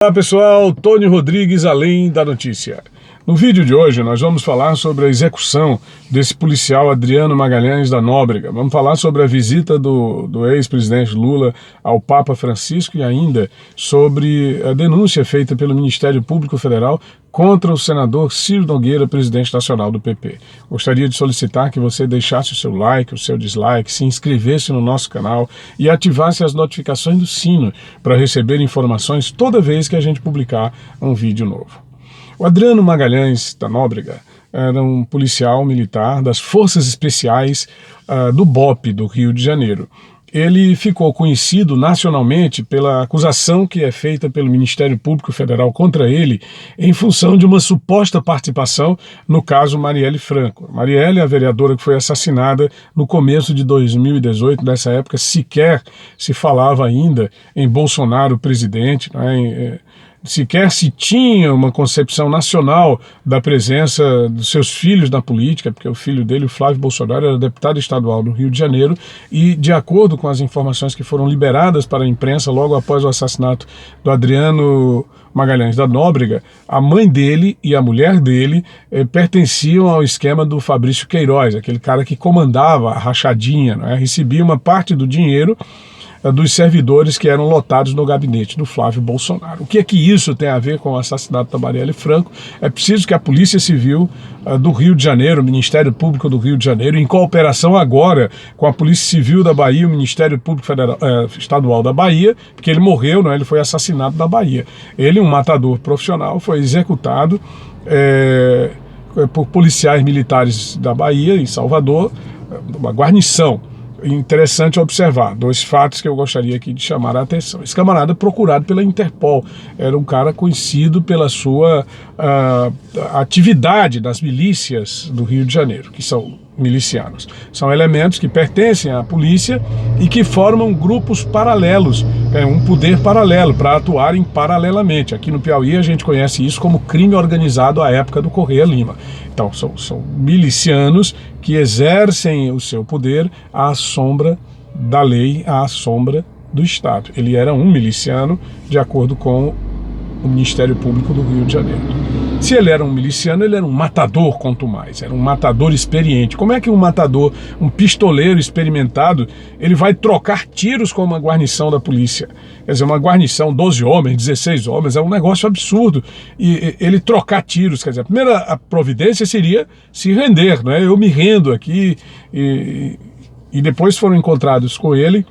Olá pessoal, Tony Rodrigues, Além da Notícia. No vídeo de hoje nós vamos falar sobre a execução desse policial Adriano Magalhães da Nóbrega. Vamos falar sobre a visita do ex-presidente Lula ao Papa Francisco e ainda sobre a denúncia feita pelo Ministério Público Federal contra o senador Ciro Nogueira, presidente nacional do PP. Gostaria de solicitar que você deixasse o seu like, o seu dislike, se inscrevesse no nosso canal e ativasse as notificações do sino para receber informações toda vez que a gente publicar um vídeo novo. O Adriano Magalhães da Nóbrega era um policial militar das Forças Especiais do BOPE do Rio de Janeiro. Ele ficou conhecido nacionalmente pela acusação que é feita pelo Ministério Público Federal contra ele em função de uma suposta participação no caso Marielle Franco. Marielle é a vereadora que foi assassinada no começo de 2018, nessa época sequer se falava ainda em Bolsonaro presidente, né? Sequer se tinha uma concepção nacional da presença dos seus filhos na política, porque o filho dele, o Flávio Bolsonaro, era deputado estadual do Rio de Janeiro e, de acordo com as informações que foram liberadas para a imprensa logo após o assassinato do Adriano Magalhães da Nóbrega, a mãe dele e a mulher dele pertenciam ao esquema do Fabrício Queiroz, aquele cara que comandava a rachadinha, né? Recebia uma parte do dinheiro dos servidores que eram lotados no gabinete do Flávio Bolsonaro. O que é que isso tem a ver com o assassinato da Marielle Franco? É preciso que a Polícia Civil do Rio de Janeiro, o Ministério Público do Rio de Janeiro, em cooperação agora com a Polícia Civil da Bahia, o Ministério Público Estadual da Bahia, porque ele morreu, não, ele foi assassinado na Bahia. Ele, um matador profissional, foi executado por policiais militares da Bahia, em Salvador, uma guarnição. Interessante observar dois fatos que eu gostaria aqui de chamar a atenção. Esse camarada, procurado pela Interpol, era um cara conhecido pela sua atividade nas milícias do Rio de Janeiro, que são milicianos. São elementos que pertencem à polícia e que formam grupos paralelos, um poder paralelo para atuarem paralelamente. Aqui no Piauí a gente conhece isso como crime organizado à época do Correia Lima. Então são milicianos que exercem o seu poder à sombra da lei, à sombra do Estado. Ele era um miliciano de acordo com o Ministério Público do Rio de Janeiro. Se ele era um miliciano, ele era um matador, quanto mais, era um matador experiente. Como é que um matador, um pistoleiro experimentado, ele vai trocar tiros com uma guarnição da polícia? Quer dizer, uma guarnição, 12 homens, 16 homens, é um negócio absurdo. E ele trocar tiros, quer dizer, a primeira providência seria se render, não é? Eu me rendo aqui. E depois foram encontrados com ele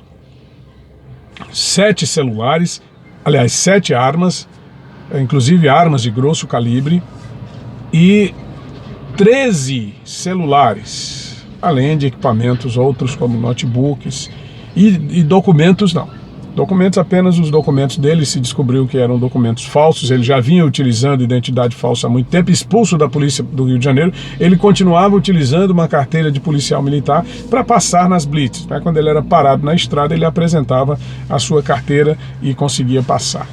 7 celulares, aliás, 7 armas, inclusive armas de grosso calibre, e 13 celulares, além de equipamentos outros como notebooks e documentos não. Documentos, apenas os documentos dele, se descobriu que eram documentos falsos. Ele já vinha utilizando identidade falsa há muito tempo. Expulso da polícia do Rio de Janeiro, ele continuava utilizando uma carteira de policial militar para passar nas blitz, né? Quando ele era parado na estrada, ele apresentava a sua carteira e conseguia passar.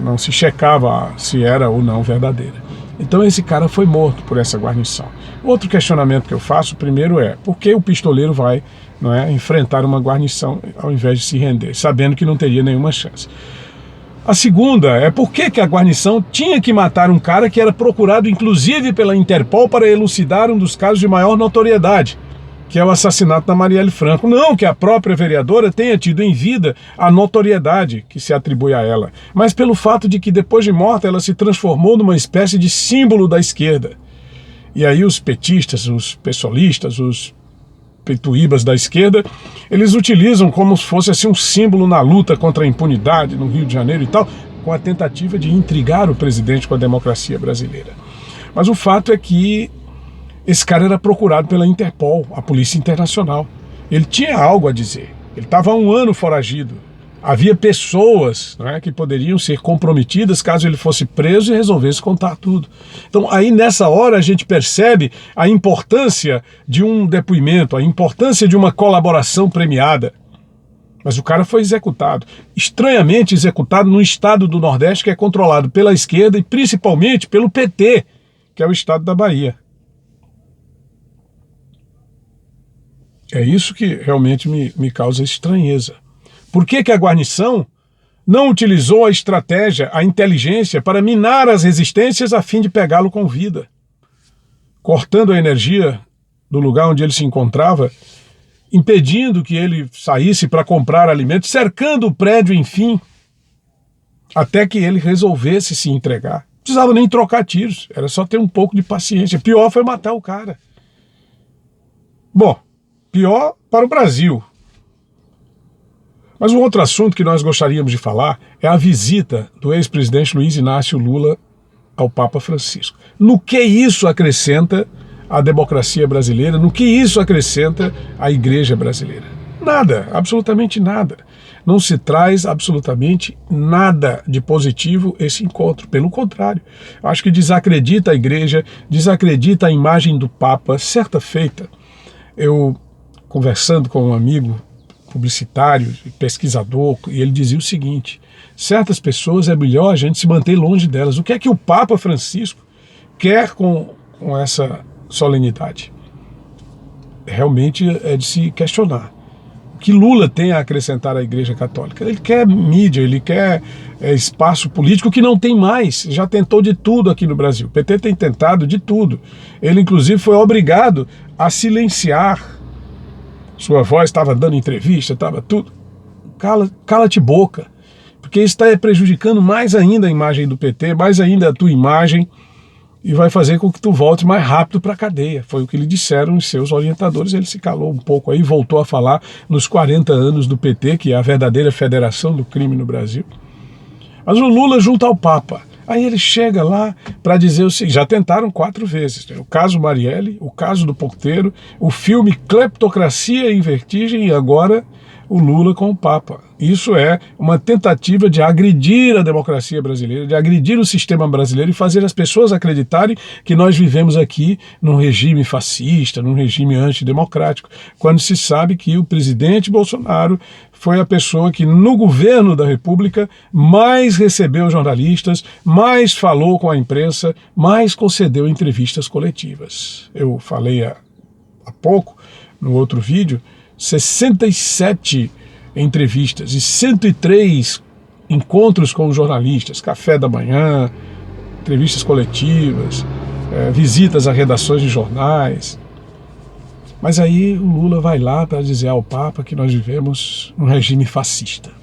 Não se checava se era ou não verdadeira. Então esse cara foi morto por essa guarnição. Outro questionamento que eu faço, primeiro, é por que o pistoleiro vai, não é, enfrentar uma guarnição ao invés de se render, sabendo que não teria nenhuma chance. A segunda é por que a guarnição tinha que matar um cara que era procurado inclusive pela Interpol para elucidar um dos casos de maior notoriedade, que é o assassinato da Marielle Franco. Não que a própria vereadora tenha tido em vida a notoriedade que se atribui a ela, mas pelo fato de que depois de morta ela se transformou numa espécie de símbolo da esquerda. E aí os petistas, os pessoalistas, os petuíbas da esquerda, eles utilizam como se fosse assim um símbolo na luta contra a impunidade no Rio de Janeiro e tal, com a tentativa de intrigar o presidente com a democracia brasileira. Mas o fato é que esse cara era procurado pela Interpol, a Polícia Internacional. Ele tinha algo a dizer. Ele estava há 1 ano foragido. Havia pessoas, não é, que poderiam ser comprometidas caso ele fosse preso e resolvesse contar tudo. Então aí nessa hora a gente percebe a importância de um depoimento, a importância de uma colaboração premiada. Mas o cara foi executado, estranhamente executado num estado do Nordeste que é controlado pela esquerda e principalmente pelo PT, que é o estado da Bahia. É isso que realmente me causa estranheza. Por que a guarnição não utilizou a estratégia, a inteligência para minar as resistências a fim de pegá-lo com vida, cortando a energia do lugar onde ele se encontrava, impedindo que ele saísse para comprar alimentos, cercando o prédio, enfim, até que ele resolvesse se entregar. Não precisava nem trocar tiros, era só ter um pouco de paciência. Pior foi matar o cara. Bom, pior para o Brasil. Mas um outro assunto que nós gostaríamos de falar é a visita do ex-presidente Luiz Inácio Lula ao Papa Francisco. No que isso acrescenta à democracia brasileira, no que isso acrescenta à igreja brasileira? Nada, absolutamente nada. Não se traz absolutamente nada de positivo esse encontro. Pelo contrário, acho que desacredita a igreja, desacredita a imagem do Papa. Certa feita, eu conversando com um amigo publicitário, pesquisador, e ele dizia o seguinte: certas pessoas é melhor a gente se manter longe delas. O que é que o Papa Francisco quer com essa solenidade? Realmente é de se questionar. O que Lula tem a acrescentar à Igreja Católica? Ele quer mídia, ele quer espaço político que não tem mais. Já tentou de tudo aqui no Brasil. O PT tem tentado de tudo. Ele, inclusive, foi obrigado a sua voz, estava dando entrevista, estava tudo. Cala-te boca, porque isso está prejudicando mais ainda a imagem do PT, mais ainda a tua imagem, e vai fazer com que tu volte mais rápido para a cadeia. Foi o que lhe disseram os seus orientadores. Ele se calou um pouco aí, voltou a falar nos 40 anos do PT, que é a verdadeira federação do crime no Brasil. Mas o Lula junto ao Papa. Aí ele chega lá para dizer o seguinte: já tentaram 4 vezes, né? O caso Marielle, o caso do Porteiro, o filme Cleptocracia em Vertigem e agora o Lula com o Papa. Isso é uma tentativa de agredir a democracia brasileira, de agredir o sistema brasileiro e fazer as pessoas acreditarem que nós vivemos aqui num regime fascista, num regime antidemocrático, quando se sabe que o presidente Bolsonaro foi a pessoa que no governo da República mais recebeu jornalistas, mais falou com a imprensa, mais concedeu entrevistas coletivas. Eu falei há pouco, no outro vídeo, 67 entrevistas e 103 encontros com jornalistas, café da manhã, entrevistas coletivas, visitas a redações de jornais. Mas aí o Lula vai lá para dizer ao Papa que nós vivemos num regime fascista.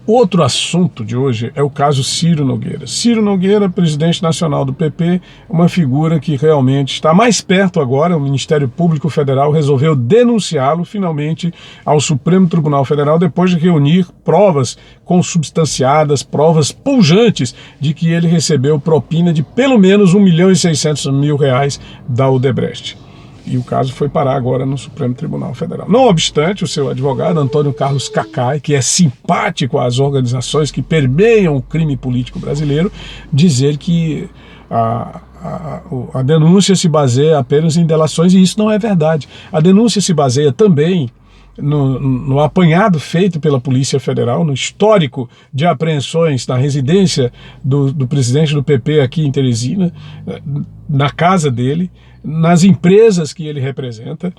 Outro assunto de hoje é o caso Ciro Nogueira. Ciro Nogueira, presidente nacional do PP, uma figura que realmente está mais perto agora. O Ministério Público Federal resolveu denunciá-lo finalmente ao Supremo Tribunal Federal depois de reunir provas consubstanciadas, provas pujantes de que ele recebeu propina de pelo menos R$1.600.000 da Odebrecht. E o caso foi parar agora no Supremo Tribunal Federal. Não obstante, o seu advogado, Antônio Carlos Cacai, que é simpático às organizações que permeiam o crime político brasileiro, dizer que a denúncia se baseia apenas em delações, e isso não é verdade. A denúncia se baseia também no apanhado feito pela Polícia Federal, no histórico de apreensões na residência do presidente do PP aqui em Teresina, na casa dele, nas empresas que ele representa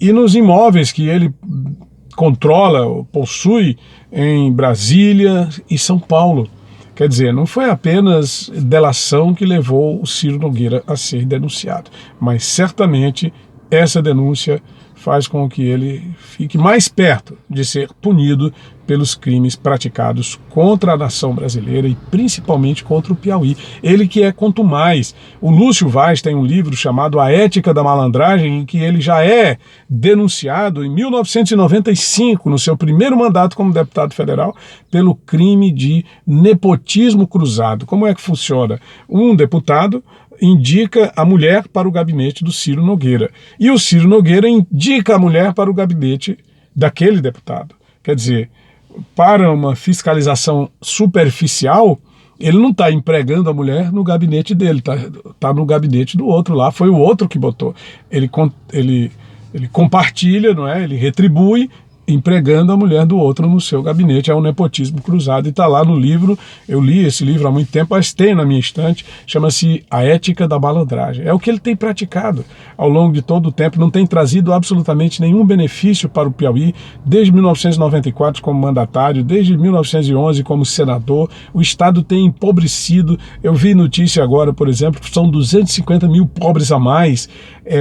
e nos imóveis que ele controla ou possui em Brasília e São Paulo. Quer dizer, não foi apenas delação que levou o Ciro Nogueira a ser denunciado, mas certamente essa denúncia faz com que ele fique mais perto de ser punido pelos crimes praticados contra a nação brasileira e principalmente contra o Piauí. Ele que é contumaz. O Lúcio Vaz tem um livro chamado A Ética da Malandragem, em que ele já é denunciado em 1995, no seu primeiro mandato como deputado federal, pelo crime de nepotismo cruzado. Como é que funciona? Um deputado indica a mulher para o gabinete do Ciro Nogueira. E o Ciro Nogueira indica a mulher para o gabinete daquele deputado. Quer dizer, para uma fiscalização superficial, ele não está empregando a mulher no gabinete dele, está no gabinete do outro lá, foi o outro que botou. Ele compartilha, não é? Ele retribui empregando a mulher do outro no seu gabinete. É um nepotismo cruzado e está lá no livro. Eu li esse livro há muito tempo, mas tem na minha estante, chama-se A Ética da Malandragem. É o que ele tem praticado ao longo de todo o tempo, não tem trazido absolutamente nenhum benefício para o Piauí, desde 1994 como mandatário, desde 1911 como senador. O Estado tem empobrecido. Eu vi notícia agora, por exemplo, que são 250 mil pobres a mais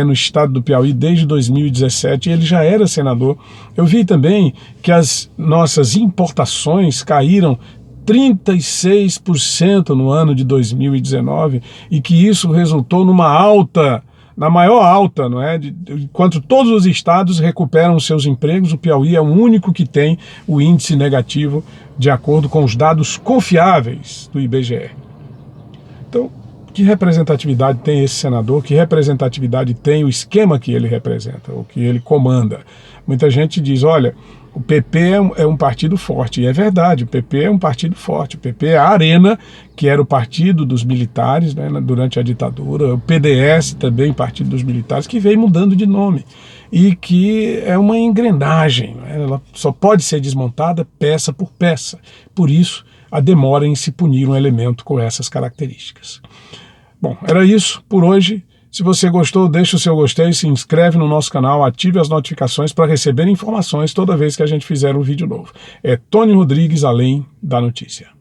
no estado do Piauí desde 2017, e ele já era senador. Eu vi também que as nossas importações caíram 36% no ano de 2019 e que isso resultou numa alta, na maior alta, não é? Enquanto todos os estados recuperam seus empregos, o Piauí é o único que tem o índice negativo de acordo com os dados confiáveis do IBGE. Então, que representatividade tem esse senador? Que representatividade tem o esquema que ele representa, o que ele comanda? Muita gente diz, olha, o PP é um partido forte, e é verdade, o PP é um partido forte, o PP é a Arena, que era o partido dos militares, né, durante a ditadura, o PDS também, partido dos militares, que veio mudando de nome, e que é uma engrenagem, né, ela só pode ser desmontada peça por peça, por isso a demora em se punir um elemento com essas características. Bom, era isso por hoje. Se você gostou, deixa o seu gostei, se inscreve no nosso canal, ative as notificações para receber informações toda vez que a gente fizer um vídeo novo. É Tony Rodrigues, Além da Notícia.